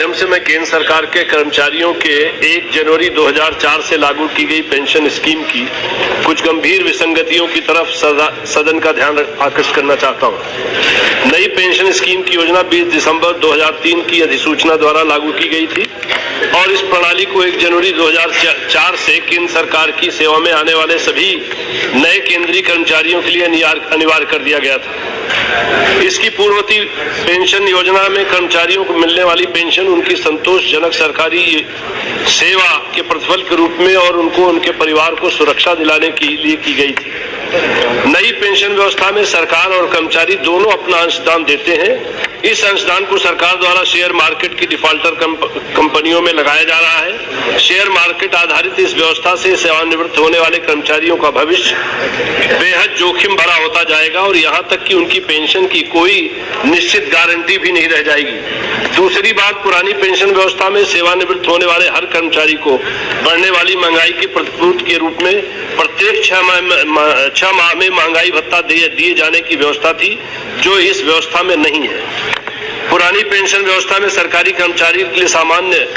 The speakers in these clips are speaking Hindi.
माध्यम से मैं केंद्र सरकार के कर्मचारियों के 1 जनवरी 2004 से लागू की गई पेंशन स्कीम की कुछ गंभीर विसंगतियों की तरफ सदन का ध्यान आकर्षित करना चाहता हूं। नई पेंशन स्कीम की योजना 20 दिसंबर 2003 की अधिसूचना द्वारा लागू की गई थी और इस प्रणाली को 1 जनवरी 2004 से केंद्र सरकार की सेवा में आने वाले सभी नए केंद्रीय कर्मचारियों के लिए अनिवार्य कर दिया गया था। इसकी पूर्ववर्ती पेंशन योजना में कर्मचारियों को मिलने वाली पेंशन उनकी संतोषजनक सरकारी सेवा के प्रतिफल के रूप में और उनको उनके परिवार को सुरक्षा दिलाने के लिए की गई थी। नई पेंशन व्यवस्था में सरकार और कर्मचारी दोनों अपना अंशदान देते हैं। इस अंशदान को सरकार द्वारा शेयर मार्केट की डिफॉल्टर कंपनियों में लगाया जा रहा है। शेयर मार्केट आधारित इस व्यवस्था से सेवानिवृत्त होने वाले कर्मचारियों का भविष्य बेहद जोखिम भरा होता जाएगा और यहाँ तक कि उनकी पेंशन की कोई निश्चित गारंटी भी नहीं रह जाएगी। दूसरी बात, पुरानी पेंशन व्यवस्था में सेवानिवृत्त होने वाले हर कर्मचारी को बढ़ने वाली महंगाई के प्रतिपूर्ति के रूप में प्रत्येक 6 माह में महंगाई भत्ता दिए जाने की व्यवस्था थी, जो इस व्यवस्था में नहीं है। पुरानी पेंशन व्यवस्था में सरकारी कर्मचारी के लिए सामान्य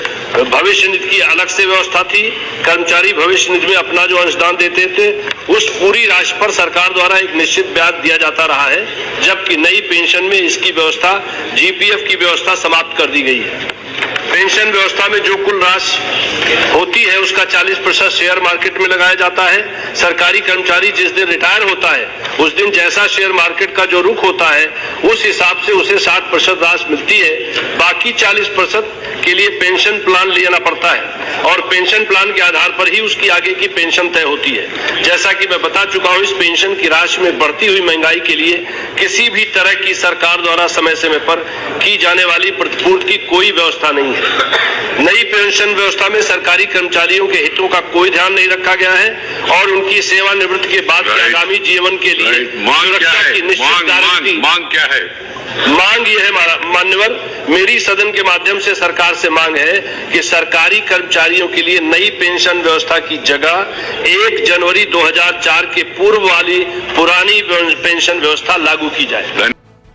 भविष्य निधि की अलग से व्यवस्था थी। कर्मचारी भविष्य निधि में अपना जो अंशदान देते थे उस पूरी राशि पर सरकार द्वारा एक निश्चित ब्याज दिया जाता रहा है, जबकि नई पेंशन में इसकी व्यवस्था जीपीएफ की व्यवस्था समाप्त कर दी गई है। पेंशन व्यवस्था में जो कुल राशि होती है उसका 40% शेयर मार्केट में लगाया जाता है। सरकारी कर्मचारी जिस दिन रिटायर होता है उस दिन जैसा शेयर मार्केट का जो रुख होता है उस हिसाब से उसे 60% राशि मिलती है। बाकी 40% के लिए पेंशन प्लान लेना पड़ता है और पेंशन प्लान के आधार पर ही उसकी आगे की पेंशन तय होती है। जैसा कि मैं बता चुका हूं, इस पेंशन की राशि में बढ़ती हुई महंगाई के लिए किसी भी तरह की सरकार द्वारा समय समय पर की जाने वाली प्रतिपूर्ति की कोई व्यवस्था नहीं है। नई पेंशन व्यवस्था में सरकारी कर्मचारियों के हितों का कोई ध्यान नहीं रखा गया है और उनकी सेवानिवृत्ति के बाद के आगामी जीवन के लिए सुरक्षा की निश्चित गारंटी। मांग क्या है? मांग ये है मान्यवर, मेरी सदन के माध्यम से सरकार से मांग है कि सरकारी कर्मचारियों के लिए नई पेंशन व्यवस्था की जगह 1 जनवरी 2004 के पूर्व वाली पुरानी पेंशन व्यवस्था लागू की जाए।